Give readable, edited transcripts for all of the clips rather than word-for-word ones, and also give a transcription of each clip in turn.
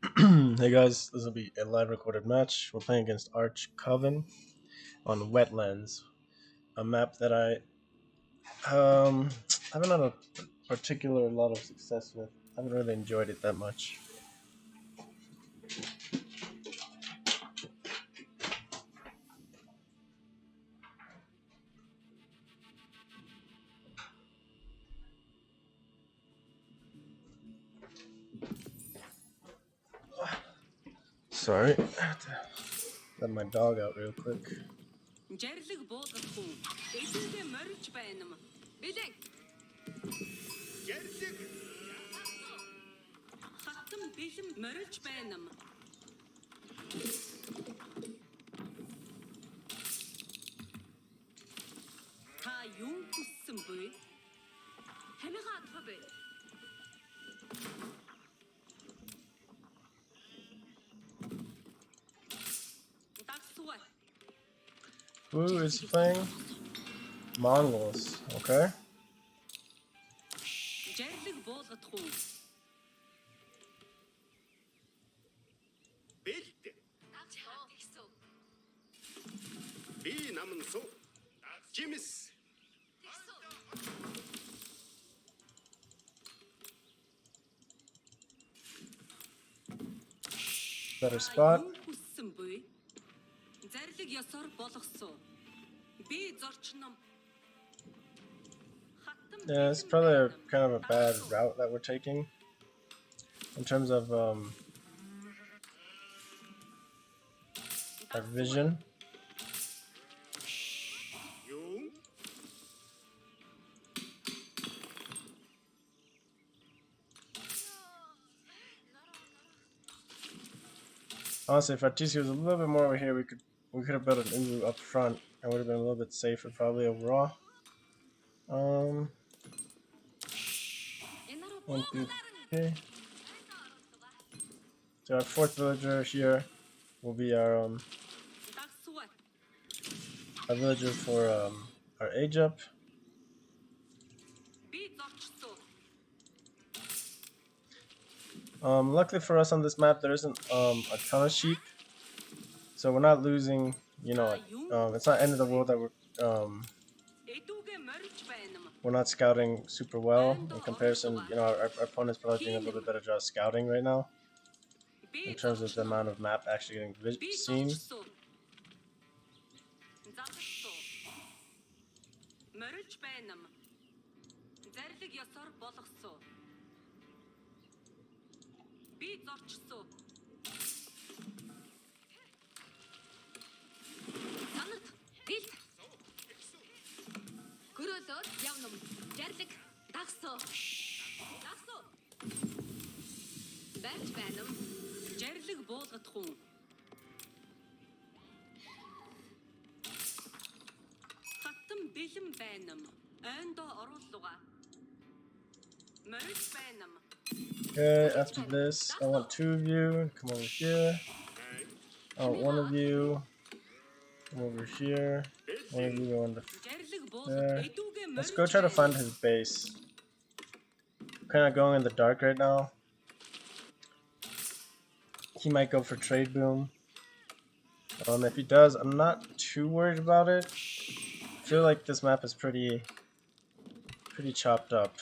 Hey guys, this will be a live recorded match. We're playing against Arch Coven on Wetlands, a map that I haven't had a particular lot of success with. I haven't really enjoyed it that much. Sorry, I have to let my dog out real quick. Жарлаг буулгах хүн эднийгээ морж байна юм. Билээ. Жарлаг хатан бэлэн морж байна юм. Та юу хүссэн бэ? Хамигаа атгав. Дагсуй. Who is playing? Mongols, okay? Жарлаг буулгах хүн. Бэлд. Би намн суу. Жимс. Better spot. Хүссэн бэ? Зарлаг ёсоор болгосон. Би зорчном. Yeah, it's probably kind of a bad route that we're taking in terms of our vision. Honestly, if our TC was a little bit more over here, we could have built an Inru up front and would have been a little bit safer probably overall. 1, 2, okay. So our 4th villager here will be our villager for our age up. Luckily for us on this map, there isn't a ton of sheep, so we're not losing. You know, it's not end of the world that we're not scouting super well in comparison. You know, our opponent's probably doing a little bit better job scouting right now in terms of the amount of map actually getting seen. Гөрөлөд явна. Жарлаг дагсуу. Дагсуу. Барьж байна. Жарлаг буулгах хүн. Хатан бэлэн байна. Ойндоо оруулууга. Морж байна. Okay, after this, I want 2 of you. Come over here. I want 1 of you. Come over here. 1 of you go under there. Let's go try to find his base. I'm kind of going in the dark right now. He might go for trade boom. If he does, I'm not too worried about it. I feel like this map is pretty chopped up.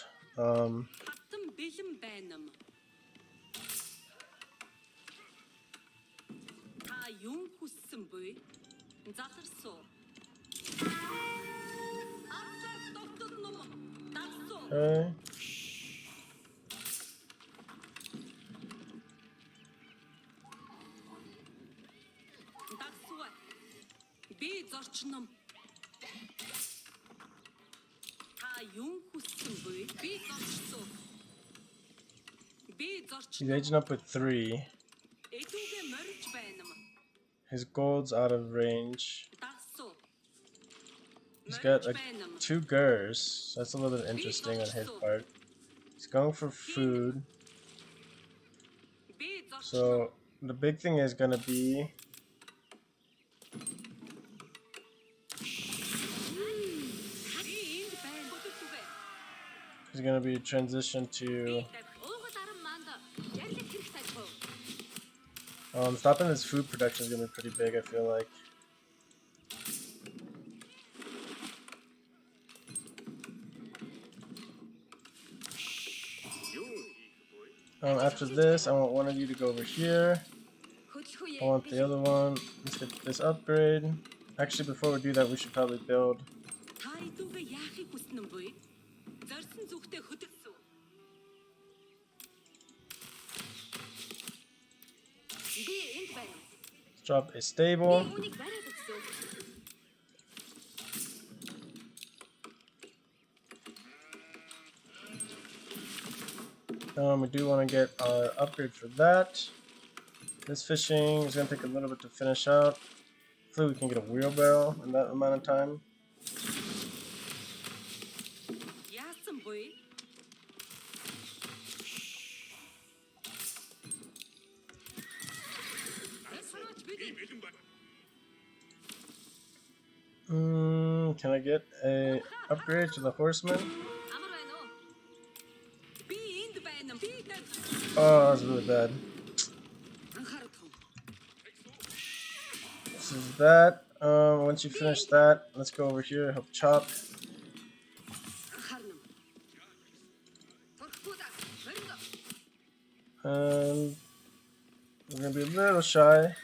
Okay. Би зорчном. Та юу хүссэн бэ? Би зорчсон. He's aging up with 3. His gold's out of range. He's got like 2 gurs. That's a little bit interesting on his part. He's going for food. So the big thing is gonna be he's gonna be transition to Stopping his food production is gonna be pretty big, I feel like. After this, I want one of you to go over here. I want the other one. Let's get this upgrade. Actually, before we do that, we should probably build. Let's drop a stable. We do want to get our upgrade for that. This fishing is going to take a little bit to finish out. Hopefully we can get a wheelbarrow in that amount of time. Can I get a upgrade to the horseman? Oh, that's really bad. This is that. Once you finish that, let's go over here, help chop. And we're gonna be a little shy.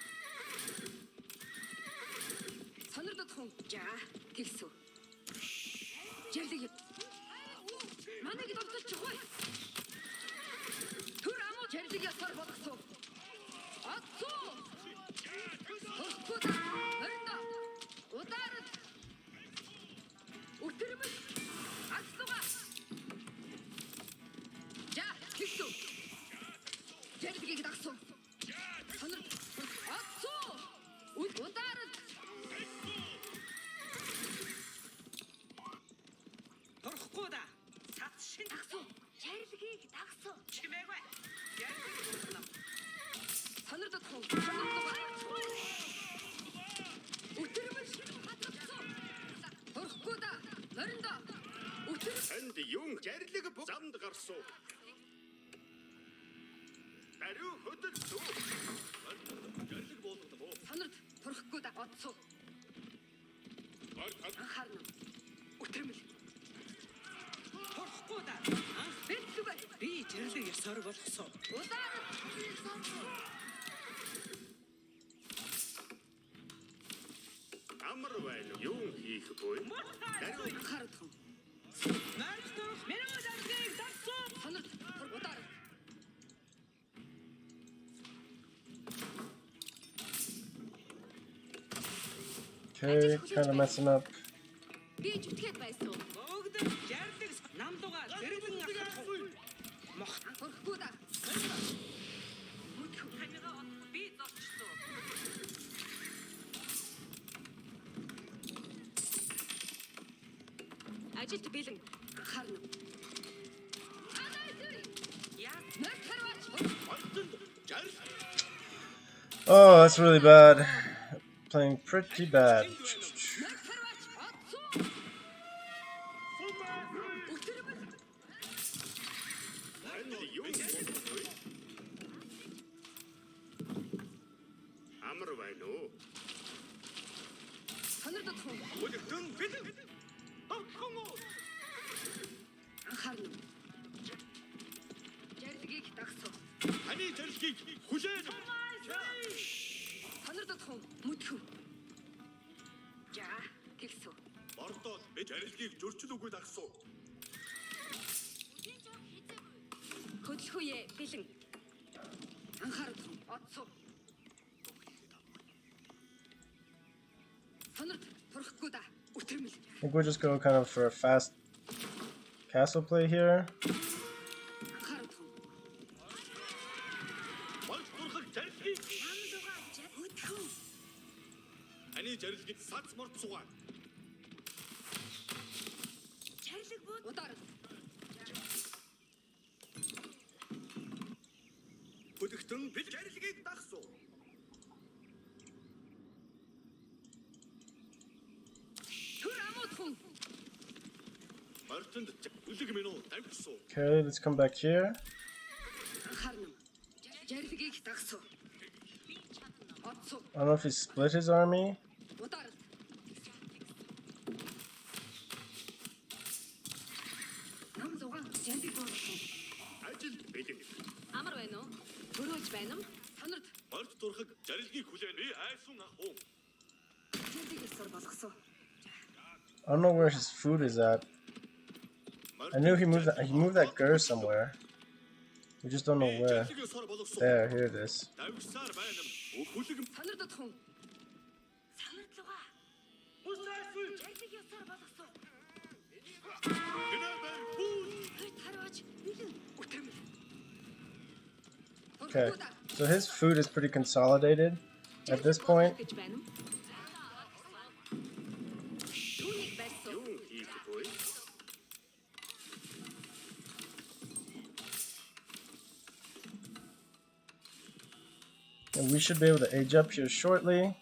Okay, kind of messing up. Oh, that's really bad. Playing pretty bad. I think we'll just go kind of for a fast castle play here. Okay, let's come back here. I don't know if he split his army. I don't know where his food is at. I knew he moved that gur somewhere. We just don't know where. There, here it is. Okay, so his food is pretty consolidated at this point. And we should be able to age up here shortly.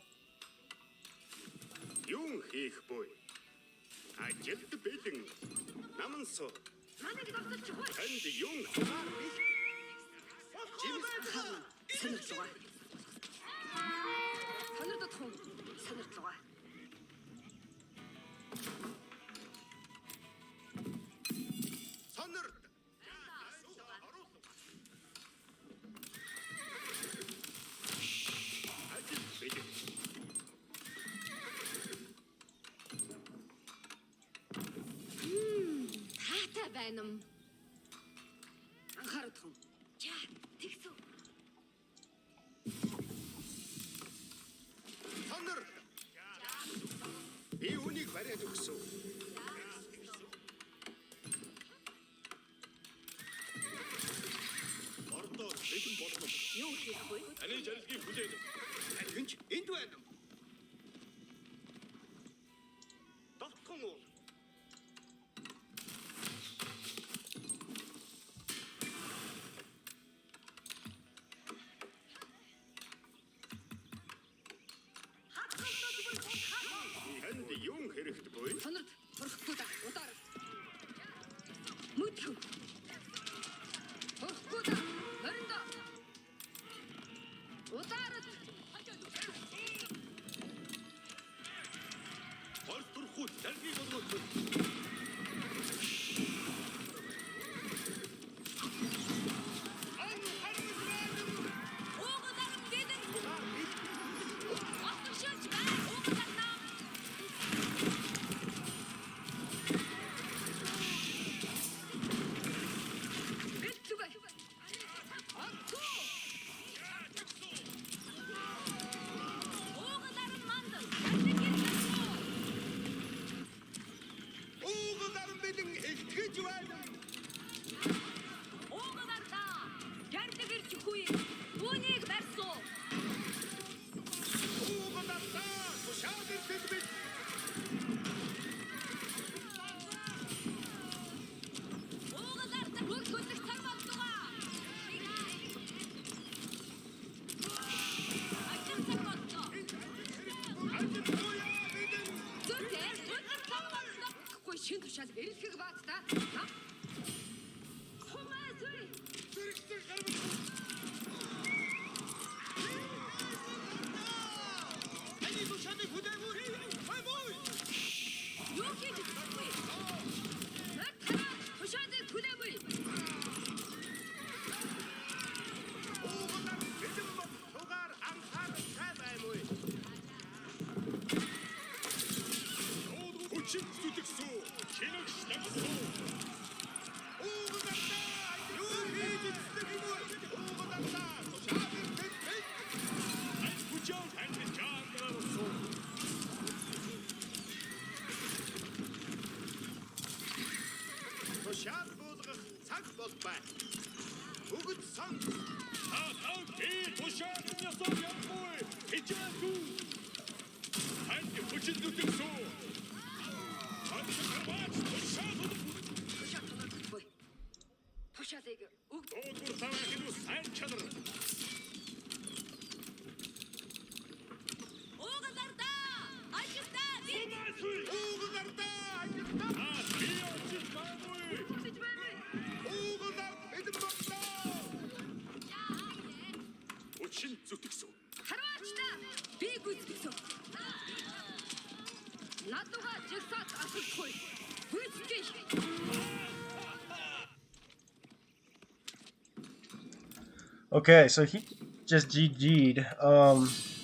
Okay, so he just GG'd.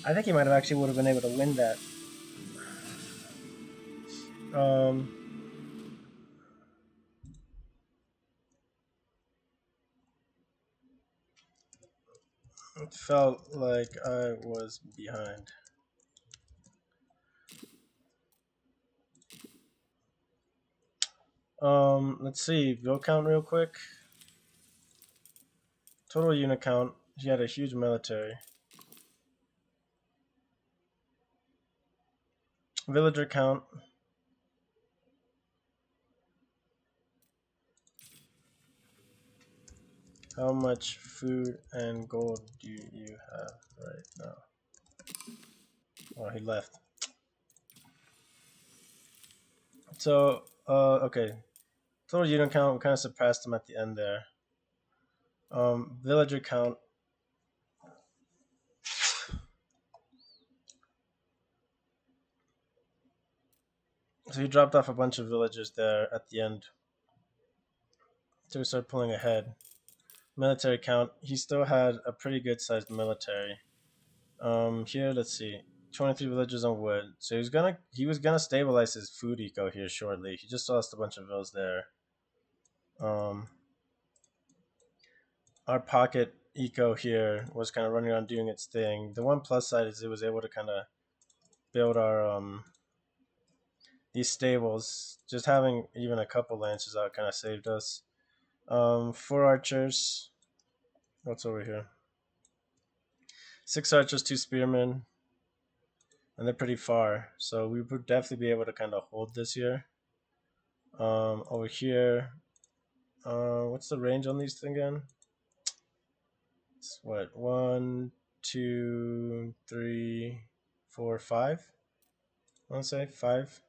I think he might have actually would have been able to win that. Um, it felt like I was behind. Let's see, bill count real quick. Total unit count. He had a huge military. Villager count. How much food and gold do you have right now? Oh, he left. So, okay. Total unit count, we kind of suppressed him at the end there. Villager count. So he dropped off a bunch of villagers there at the end. So we started pulling ahead. Military count. He still had a pretty good sized military. Here, let's see. 23 villagers on wood. So he was gonna stabilize his food eco here shortly. He just lost a bunch of vills there. Our pocket eco here was kind of running around doing its thing. The one plus side is it was able to kind of build our these stables. Just having even a couple lances out kind of saved us. 4 archers. What's over here? 6 archers, 2 spearmen, and they're pretty far, so we would definitely be able to kind of hold this here. Over here, what's the range on these things again? It's what, 1, 2, 3, 4, 5. I want to say 5.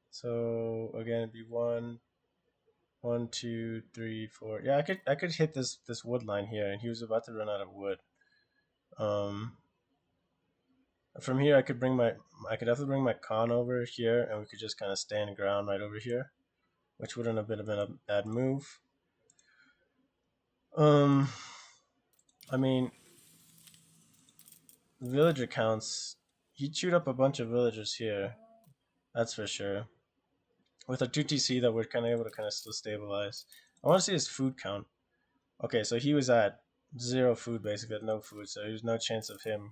So again, it'd be 1, 1, 2, 3, 4. Yeah, I could hit this wood line here, and he was about to run out of wood. From here, I could definitely bring my Khan over here, and we could just kind of stand ground right over here, which wouldn't have been a bad move. I mean, villager counts. He chewed up a bunch of villagers here, that's for sure. With a 2TC that we're kind of able to kind of still stabilize. I want to see his food count. Okay, so he was at 0 food basically, no food, so there's no chance of him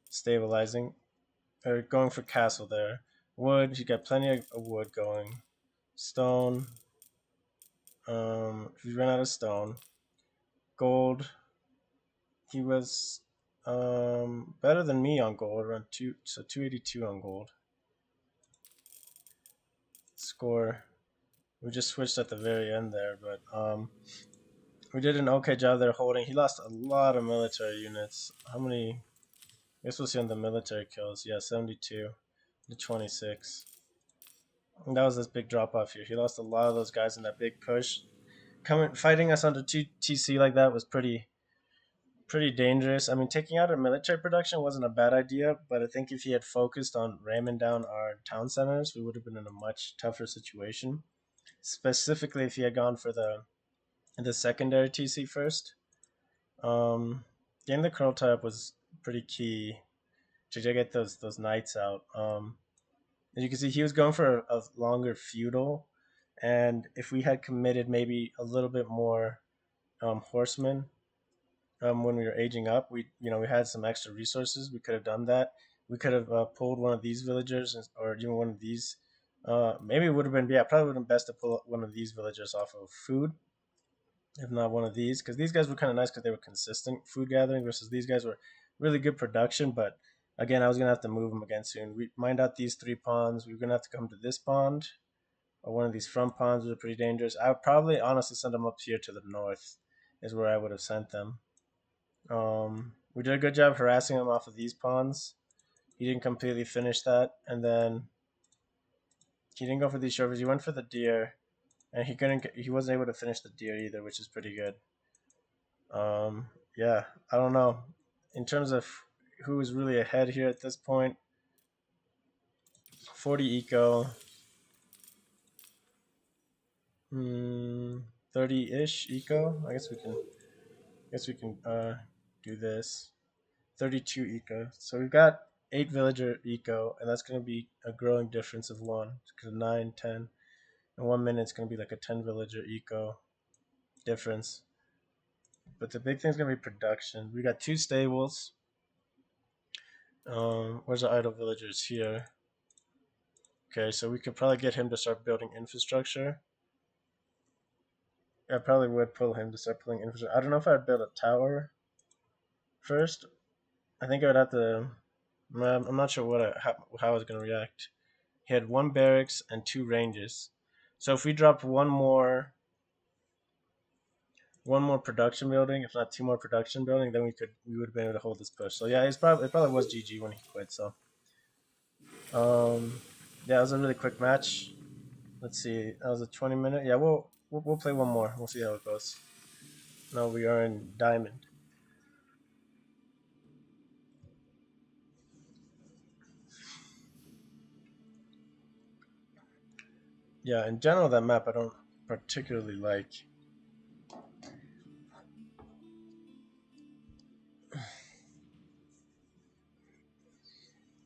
stabilizing. Or going for castle there. Wood, he got plenty of wood going. Stone. He ran out of stone. Gold. He was better than me on gold, around 282 on gold. Score. We just switched at the very end there, but we did an okay job there holding. He lost a lot of military units. How many? I guess we'll see on the military kills. Yeah, 72 to 26. And that was this big drop off here. He lost a lot of those guys in that big push. Fighting us under 2TC like that was pretty dangerous. I mean, taking out our military production wasn't a bad idea, but I think if he had focused on ramming down our town centers, we would have been in a much tougher situation. Specifically, if he had gone for the secondary TC first. Getting the curl tie up was pretty key to get those knights out. As you can see, he was going for a longer feudal, and if we had committed maybe a little bit more horsemen when we were aging up, we had some extra resources. We could have done that. We could have pulled one of these villagers, or even one of these. Maybe it would have been, yeah, probably would have been best to pull one of these villagers off of food, if not one of these, because these guys were kind of nice because they were consistent food gathering versus these guys were really good production. But again, I was gonna have to move them again soon. We mined out these 3 ponds. We were gonna have to come to this pond or one of these front ponds, which are pretty dangerous. I would probably honestly send them up here to the north, is where I would have sent them. We did a good job harassing him off of these ponds. He didn't completely finish that, and then he didn't go for these showers. He went for the deer, and he wasn't able to finish the deer either, which is pretty good. Yeah, I don't know. In terms of who is really ahead here at this point. 40 eco. 30-ish eco. I guess we can do this. 32 eco. So we've got 8 villager eco, and that's going to be a growing difference of 1. Because 9, 10. In 1 minute, it's going to be like a 10 villager eco difference. But the big thing's going to be production. We got 2 stables. Where's the idle villagers? Here. Okay, so we could probably get him to start building infrastructure. I probably would pull him to start building infrastructure. I don't know if I'd build a tower first. I think I would have to. I'm not sure how I was going to react. He had 1 barracks and 2 ranges. So if we dropped one more production building, if not 2 more production building, then we would have been able to hold this push. So yeah, it probably was GG when he quit. So yeah, it was a really quick match. Let's see, that was a 20-minute. Yeah, we'll play one more. We'll see how it goes. Now we are in diamond. Yeah, in general, that map I don't particularly like.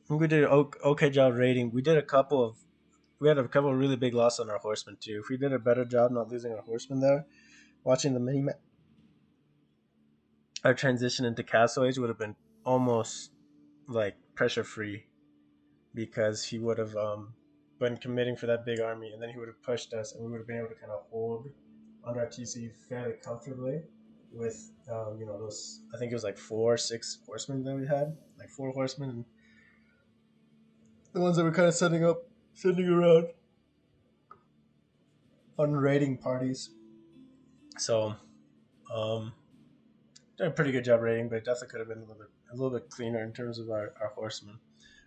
We did an okay job raiding. We had a couple of really big losses on our horsemen too. If we did a better job not losing our horsemen there, watching the mini map, our transition into Castle Age would have been almost like pressure free, because he would have been committing for that big army, and then he would have pushed us, and we would have been able to kind of hold under our TC fairly comfortably with those. I think it was like 4-6 horsemen that we had, like 4 horsemen, and the ones that were kind of sending around on raiding parties. So did a pretty good job raiding, but it definitely could have been a little bit cleaner in terms of our horsemen.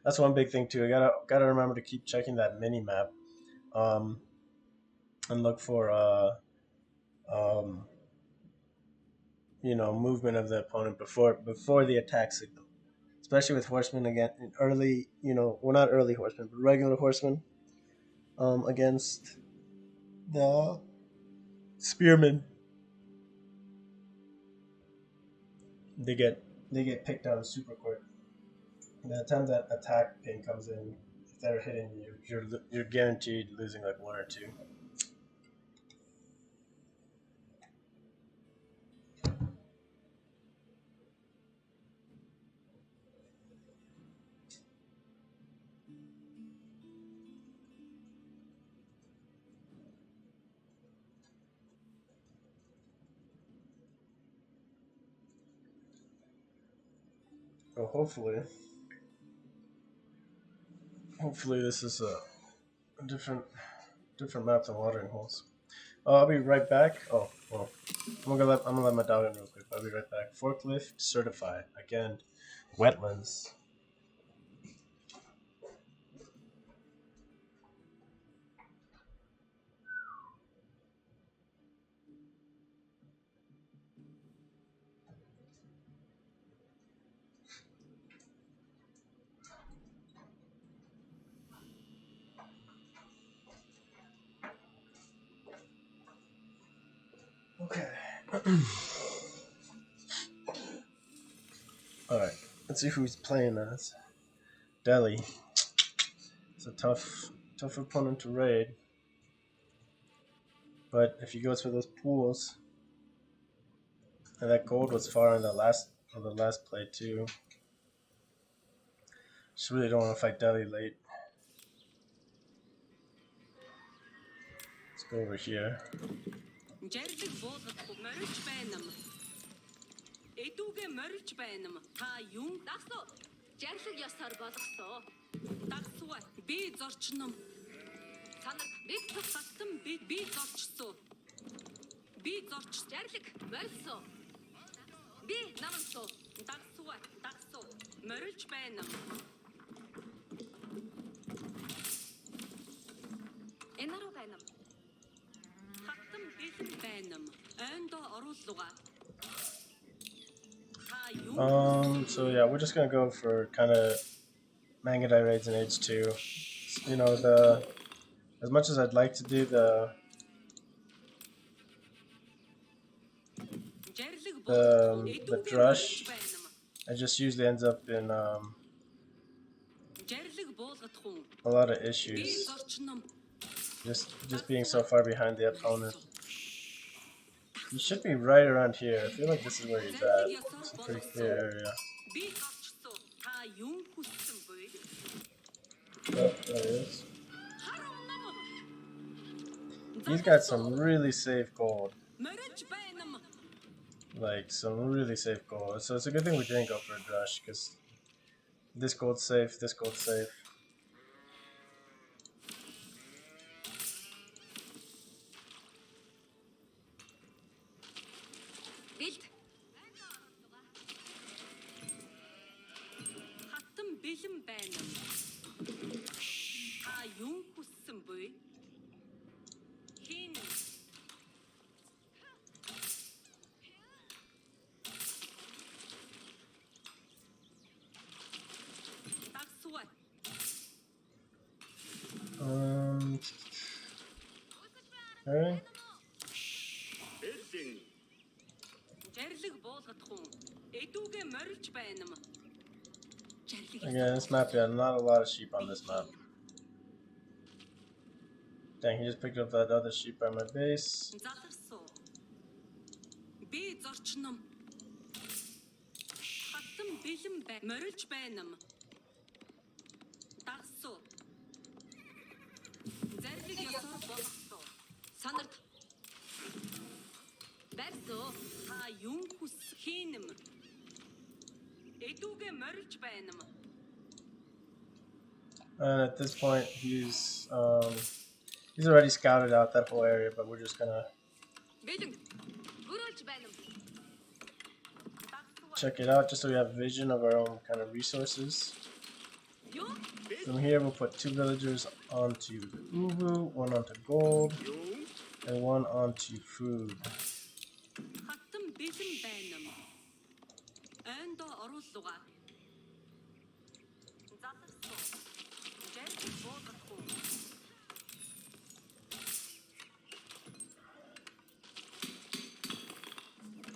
That's one big thing too. I gotta remember to keep checking that mini map, and look for um, movement of the opponent before the attack signal, especially with horsemen again early. Well, not early horsemen, but regular horsemen against the spearmen. They get picked out super quick. And by the time that attack ping comes in, if they're hitting you, you're guaranteed losing like 1 or 2. So hopefully this is a different map than watering holes. I'll be right back. Oh well, I'm gonna let my dog in real quick. I'll be right back. Forklift certified again. Wetlands. Okay. All right. Let's see who's playing us. Delhi. It's a tough opponent to raid. But if he goes for those pools, and that gold was far in the last play too. Just really don't want to fight Delhi late. Let's go over here. Эдүүгээ морилж байна юм. Та юм дагсуу. Жарлаг ёсоор болгосон. Дагсуу. Би зорчном. Санаг бид тусалтан би зорчсон. Би зорч жарлаг морилсон. Би намсуу. Дагсуу. Морилж байна юм. Энаруу байна юм. Хатан бэлэн байна юм. Ойндоо оруулууга. So yeah, we're just gonna go for kind of Mangudai raids in Age 2. You know, as much as I'd like to do the drush, it just usually ends up in a lot of issues. Just being so far behind the opponent. He should be right around here. I feel like this is where he's at. It's a pretty clear area. Oh, there he is. He's got some really safe gold. Like, some really safe gold. So it's a good thing we didn't go for a drush, because this gold's safe, this gold's safe. Okay. Again, this map, yeah, not a lot of sheep on this map. Dang, he just picked up that other sheep by my base. And at this point, he's already scouted out that whole area, but we're just gonna check it out just so we have vision of our own kind of resources. From here, we'll put 2 villagers onto the uvu, 1 onto gold, and 1 onto food.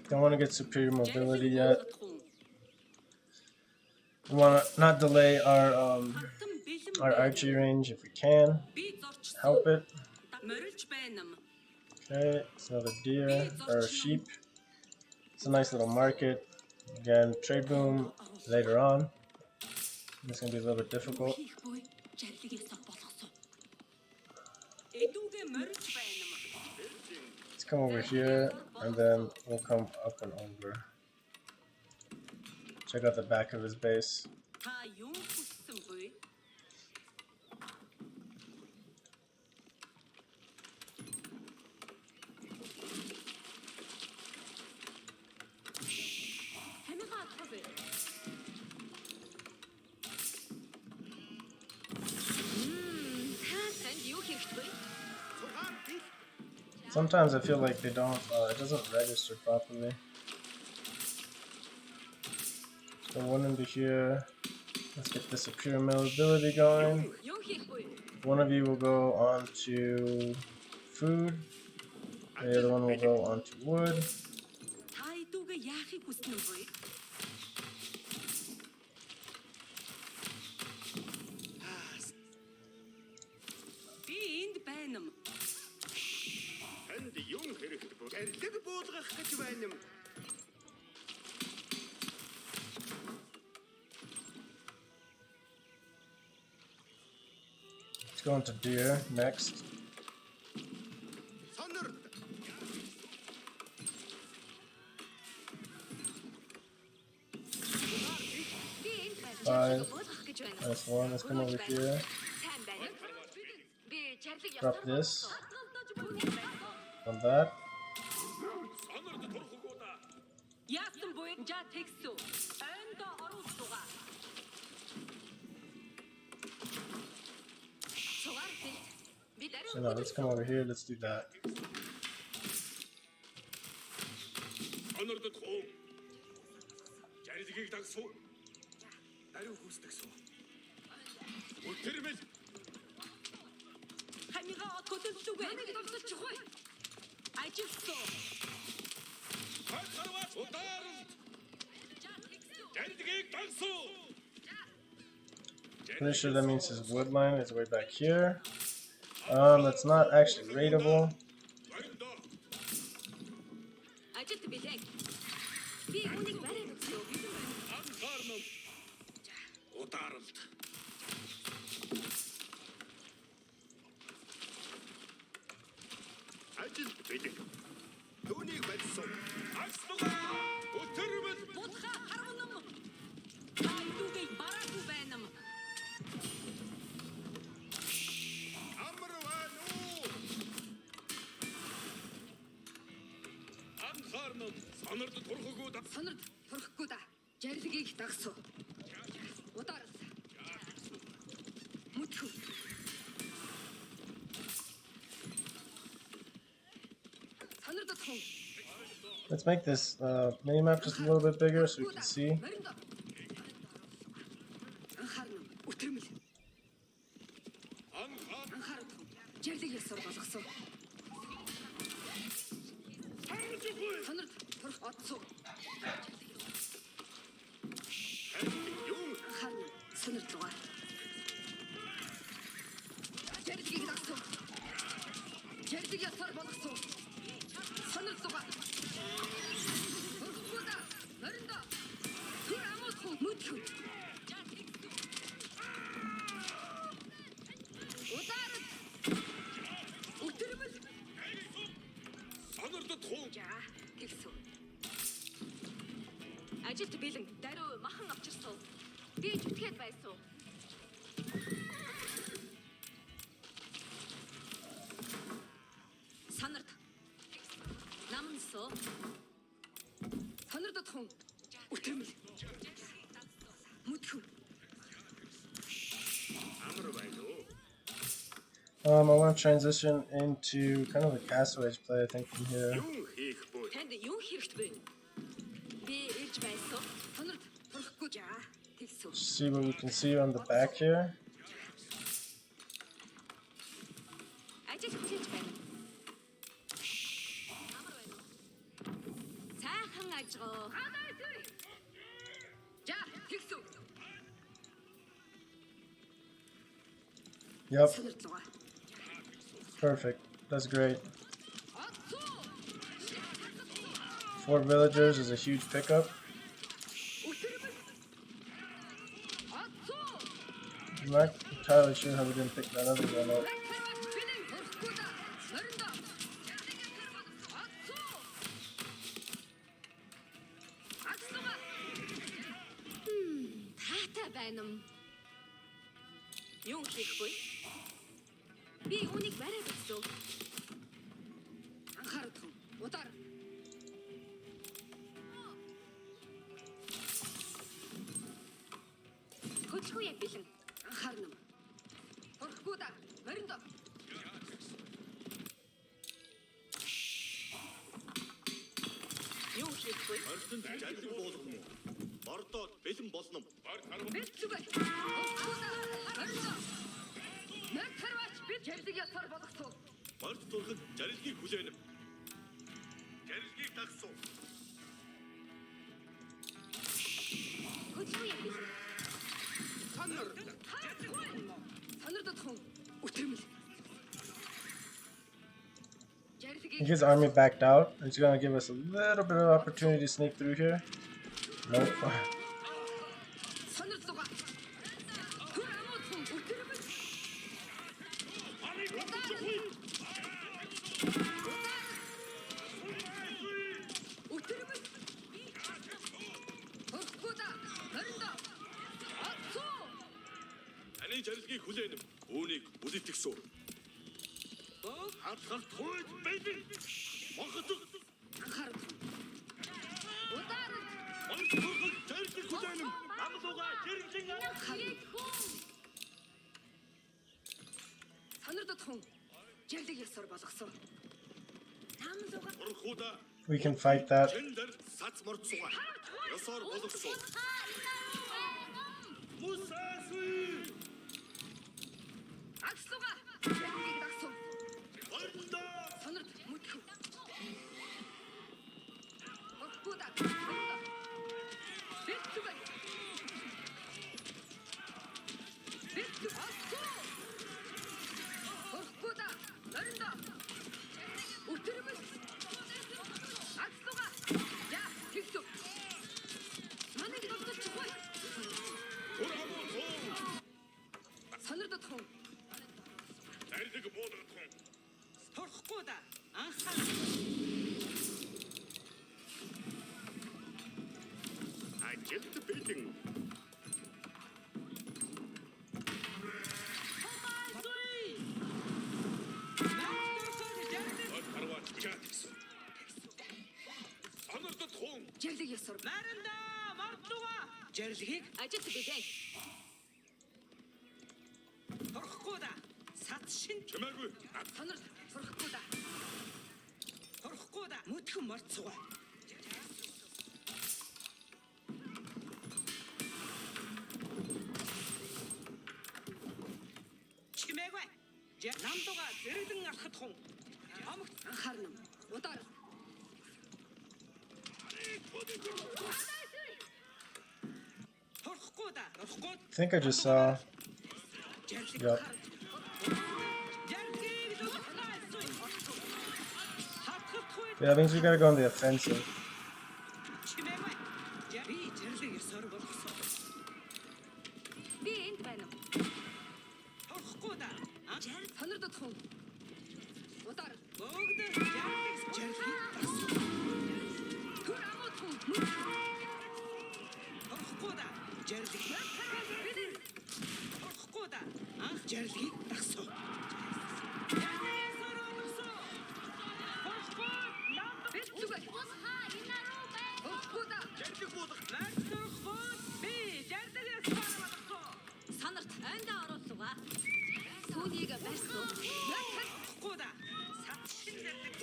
Don't want to get superior mobility yet. We want to not delay our archery range if we can. Help it. Okay, it's another deer or a sheep. It's a nice little market. Again, trade boom later on. It's gonna be a little bit difficult. Let's come over here, and then we'll come up and over. Check out the back of his base. Sometimes I feel like they don't, it doesn't register properly. So 1 into here. Let's get the superior mobility going. 1 of you will go on to food. The other one will go on to wood. Let's go into deer next. Five. Nice one. Let's come over here. Drop this. On that. So now let's come over here. Let's do that. суу. Ариу хүсдэг суу. Өтөрмөл. Хамига отготөлдөггүй. Намайг давсалж хой. Ажилсоо. Хатарват ударалт. Жандгийг дансуу. Pretty sure that means his wood line is way back here. That's not actually raidable. Ажилт билээ. Би үнийг барай өгсөө. Анхаарна. Ударалт. Ажил билээ. Түүнийг барьсан. Аслага. Өтөрмөл. Будха харванам. Хайдуугай бараагүй байна. Санард турхаггүй да. Санард турхгүй да. Жарилгийг дагсуу. Ударал. Мөтхөө. Санард тун. Let's make this mini-map just a little bit bigger so we can see. Анхаарна. Өтөрмөл. Анхаар. Жарилыг ясаар болгосон. Санард турх отсуу. Анхаарна. Санард лугаа. Жарилыг дагсуу. Жарилыг ясаар болгосон. Санард лугаа. Турхгүй да. Наринда. Тэр амуулах мөтхөө. Ударал. Өтөрмөл. Санард тун. Гэлсүү. Ажилт бэлэн даруй махан авчирсан. Би зүтгээд байсан. Санард. Намнсоо. Санард тун. Өтөрмөл. Мөтхөө. Амар байна уу? I want to transition into kind of a castle edge play, I think, from here. Юу хийх вэ? Танд юу хэрэгтэй вэ? Би ирж байсан. Санард турхгүй жаа. Гэлсүү. See what we can see on the back here. Ажил хийж байна. Амар байна уу? Сайхан ажгаа. За, гэлсүү. Yep, Санард лугаа. perfect. That's great. Отсуу. 4 villagers is a huge pickup. Өтөрмөл. Отсуу. I'm not entirely sure how we didn't pick that other one up. Юу хийх вэ? Би үнийг барай гэсэн. Анхаарах. Удар. Хөдөлгөө яг бэлэн. Анхаарна. Орхгүй да. Мориндо. Юу хийх вэ? Ордонд жалиг болгох юм уу? Бордоод бэлэн болно. Бэлцүгэ. Орхгүй да. Мориндо. Накарвач би жалиг ясаар болгоцоо. Борд турхад жарилгийг хүлээнэ. Жарилгийг дагсуу. Хөдөлгөө яг бэлэн. Санард тун. Өтөрмөл. His army backed out. It's gonna give us a little bit of opportunity to sneak through here. Nope. Санард лугаа. Түр амуу тун. Өтөрмөл. Өтөрмөл. Орхгүй да. Мориндо. Отсуу. Таны жарилгийг хүлээнэ. Үүнийг үлэтгсүү. Хатхал тойд бэлэн. Монголд Анхаарах. Удар. Монголд турхад жарилгийг хүлээнэ. Намлууга жирэмжин Харин. Санард тун. Жарлыг ясаар болгосон. Намлууга. Орхуда We can fight that. Тендер сац морцуга. Ёсоор болгосон. Мусасүй. Агслуга. Ярдыг дагсуу. Ордо. Сонорт мөтгөх. Орхгүйда. Бэлтүгэ. Бэлтүг. Орхгүйда. Нориндо. Өтөрмөс. Агслуга. Я тэгсү. Манайг догдолч хой. Сонордод хон. Зарилэг буудагтхан. Торхгүй да. Анхаа. Ажилт бэлэн. Харват гатгсан. Сонордод хун. Жирлэг ёсор. Наранда мордлуга. Жирлэгийг Ажилт бэлэн. торхгүй да. Сац шин Чимээгүй. Сонорт сурахгүй. торхгүй да. Мөтгөн морцуга. Чимээгүй. Намдуга зэрэгэн алхад хун. Амх Анхаарна. Удаар. торхгүй да. Торхгүй. I think I just saw. Жирлэг. Yep. Жирлэгийг дохнаа. Хатхатгүй. Yeah, that means we gotta go on the offensive. Чимээгүй. Би жирлэг ёсоор болгосон. Би энд байна. Торхгүй да. Сонордод хон. Удаар. Богд жирлэг. Түр амууд хон. Торхгүй да. Жирлэг. Торхгүй да. Анх жирлэгийг дагсуу. Бэлтүгэ. Орхгүйда. Зарилэг буудах. Санарт айнда оруулсуга. Түүнийг барьсуу.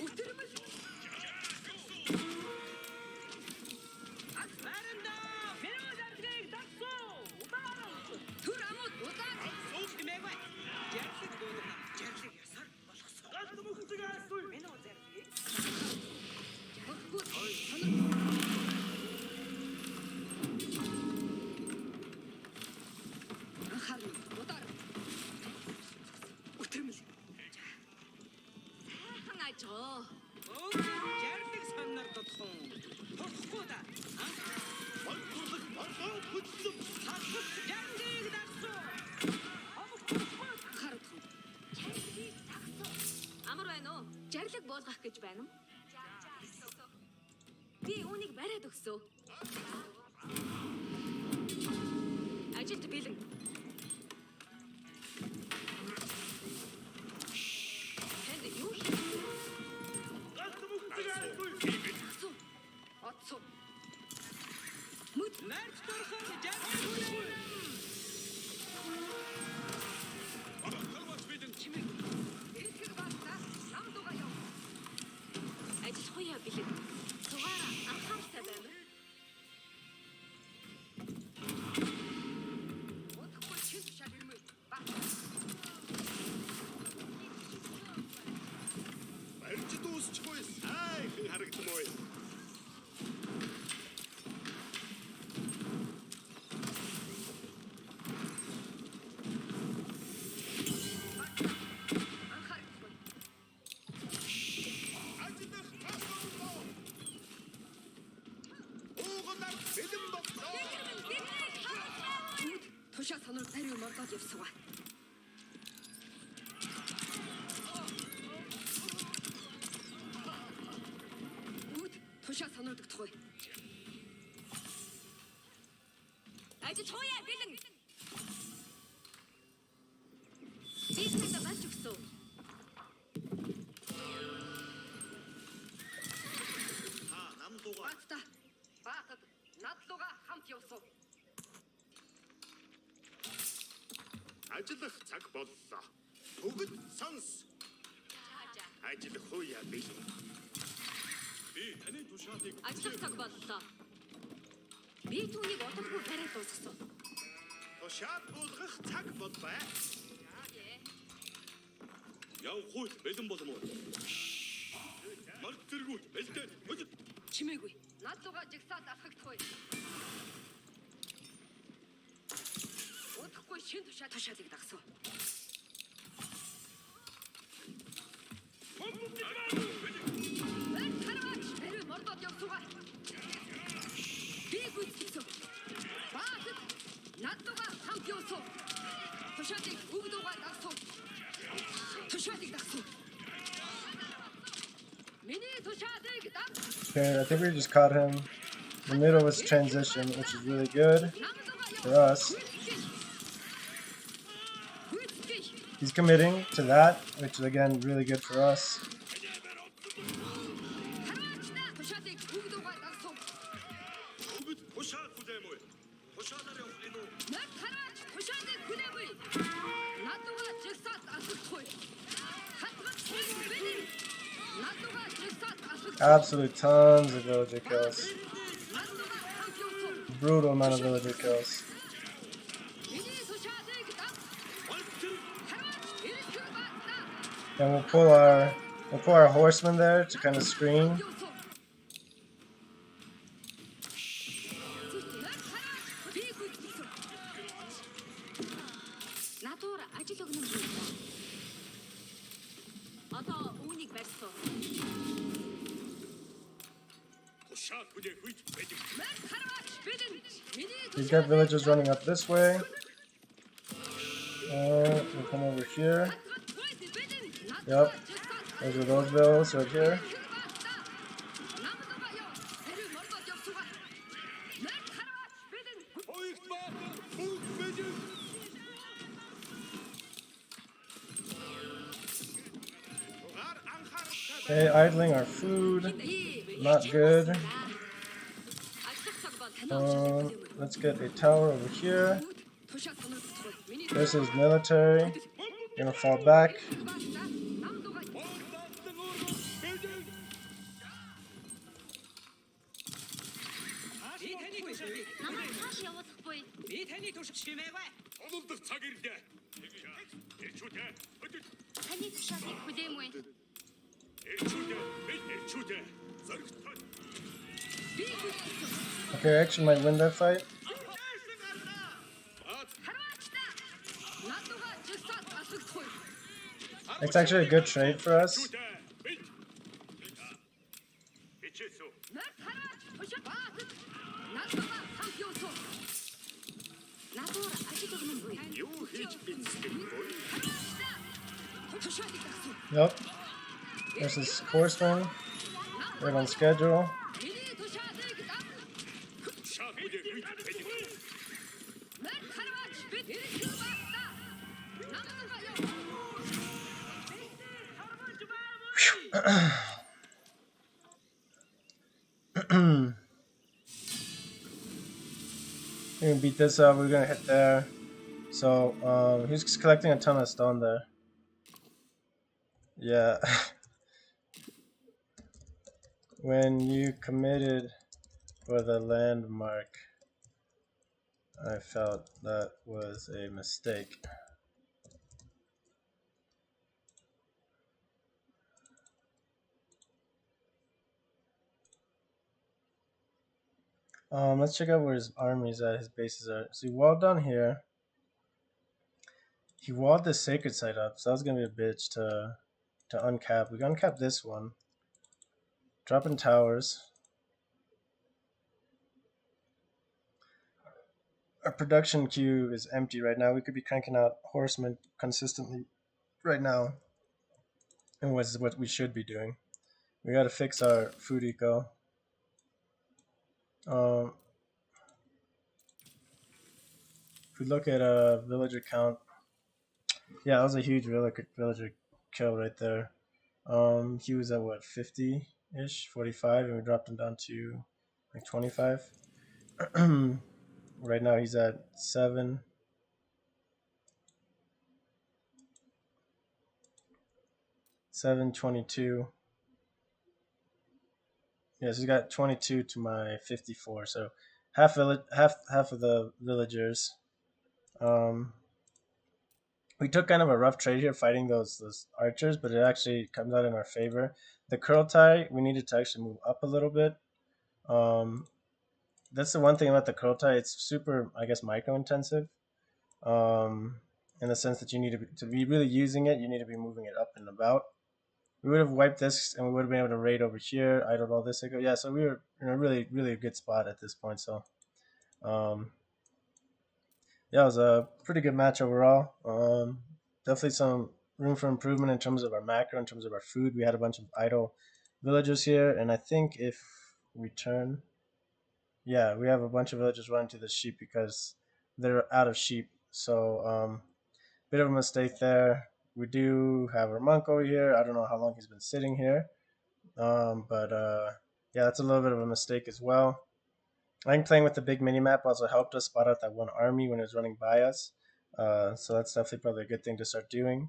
Өтөрмөл. Түр амууд удаа. Галт мөхөцөг аасгүй. Орхгүйд. Сонорт. Анхаарна. Удаар. Өтөрмөл. Сайхан ажоо. Болдурлаг болоо хөдлөв. Анхаард хон. Амар байна уу? Жарлаг буулгах гэж байна уу? Би үүнийг бариад өгсөө. Ажилт бэлэн. Тэнд юу хийх? Галт мөхөцөг аасгүй. Асуу. Отсуу. Мүд. Харват бэлэн. Эрхэг баста. Намдуга яв. Ажил хуяа бэлэн. Сугаараа анхааралтай байна. Удахгүй чив шагэрмээ. Барьж дуусчихгүй. Сайхан харагдмаа. Анхаарахгүй. Ажидах хасуулаа. Уугнаар бэлэн боллоо. Мүд. Тушаа сонор тариу мордоод явсуга. Мүд. Тушаа сонордог тохой. Ажил хуяа бэлэн. Ийшээ бач өгсөө. Та намдуга. Баста. Баатад надлуга хамт явсуу. Ажиллах цаг боллоо. Бүгд сонс. Ажил хуяа бэлэн. Ажиллах цаг боллоо. Би түүнийг удалгүй барай дуусгасан. Тушаал буулгах цаг болбай. Яв хууль бэлэн болмоо. Март зэргүүл бэлдээ. Чимээгүй. Над лугаа жигсаад алхагдахгүй. Удахгүй шин тушаалыг дагсав. Мордод явсугаа. Би гүйцэтгэв. Баатад над лугаа хамт явсав. Тушаалыг өгдөгөө дагсав. Тушаалыг дагсав. Okay, I think we just caught him in the middle of his transition, which is really good for us. He's committing to that, which is again really good for us. Absolute tons of villager kills. Brutal amount of villager kills. And we'll pull our horseman there to kind of screen. He's got villagers running up this way. We'll come over here. Yep. Those are those villas right here. Okay, idling our food. Not good. Let's get a tower over here. This is military. Gonna fall back. Okay, I actually might win that fight. It's actually a good trade for us. Yep. This is horseman. Right on schedule. We're gonna beat this up. We're gonna hit there. So he's collecting a ton of stone there. Yeah. When you committed for the landmark, I felt that was a mistake. Let's check out where his armies at, his bases are. So he walled down here. He walled the sacred site up, so that was gonna be a bitch to uncap. We can uncap this one. Drop in towers. Our production queue is empty right now. We could be cranking out horsemen consistently right now. And what is what we should be doing. We gotta fix our food eco. If we look at a villager count, yeah, that was a huge villager kill right there. He was at what, 50-ish, 45, and we dropped him down to like 25. Right now he's at 7. $722. Yes, he's got 22 to my 54, so half of the villagers. Um, we took kind of a rough trade here fighting those archers, but it actually comes out in our favor. The curl tie, we needed to actually move up a little bit. Um, that's the one thing about the curl tie; it's super, I guess, micro intensive. In the sense that you need to be really using it, you need to be moving it up and about. We would have wiped this, and we would have been able to raid over here, idled all this ago. Yeah, so we were in a really good spot at this point. So, um, yeah, it was a pretty good match overall. Definitely some room for improvement in terms of our macro, in terms of our food. We had a bunch of idle villagers here, and I think if we turn, yeah, we have a bunch of villagers running to the sheep because they're out of sheep. So, bit of a mistake there. We do have our monk over here. I don't know how long he's been sitting here, but yeah, that's a little bit of a mistake as well. I think playing with the big mini map also helped us spot out that one army when it was running by us. So that's definitely probably a good thing to start doing.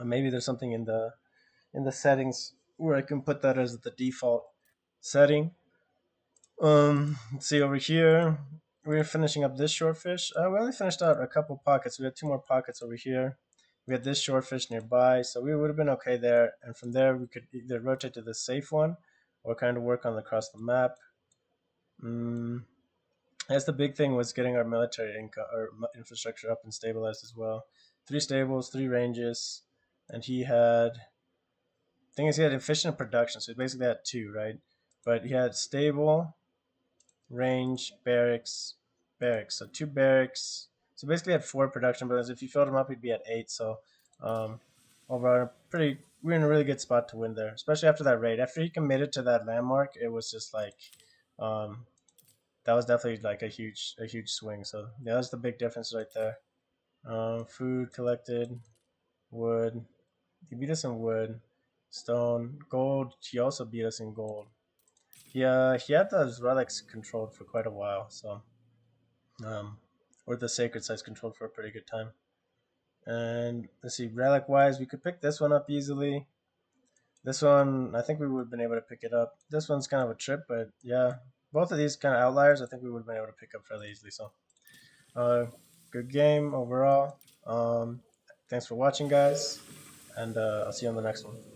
Maybe there's something in the settings where I can put that as the default setting. Let's see over here. We're finishing up this shortfish. We only finished out a couple pockets. We had two more pockets over here. We had this shortfish nearby, so we would have been okay there. And from there, we could either rotate to the safe one or kind of work on across the map. I guess the big thing was getting our military income or infrastructure up and stabilized as well. 3 stables, 3 ranges, and he had. Thing is, he had efficient production, so he basically had two, right? But he had stable, range, barracks, barracks. So 2 barracks. So basically, had 4 production buildings. If you filled them up, he'd be at 8. So overall, we're in a really good spot to win there, especially after that raid. After he committed to that landmark, it was just like um, that was definitely like a huge swing. So yeah, that's the big difference right there. Food collected, wood. He beat us in wood, stone, gold. He also beat us in gold. Yeah, he had those relics controlled for quite a while. So or the sacred sites controlled for a pretty good time. And let's see, relic wise, we could pick this one up easily. This one, I think we would have been able to pick it up. This one's kind of a trip, but yeah, both of these kind of outliers, I think we would have been able to pick up fairly easily. So, uh, good game overall. Thanks for watching, guys, and I'll see you on the next one.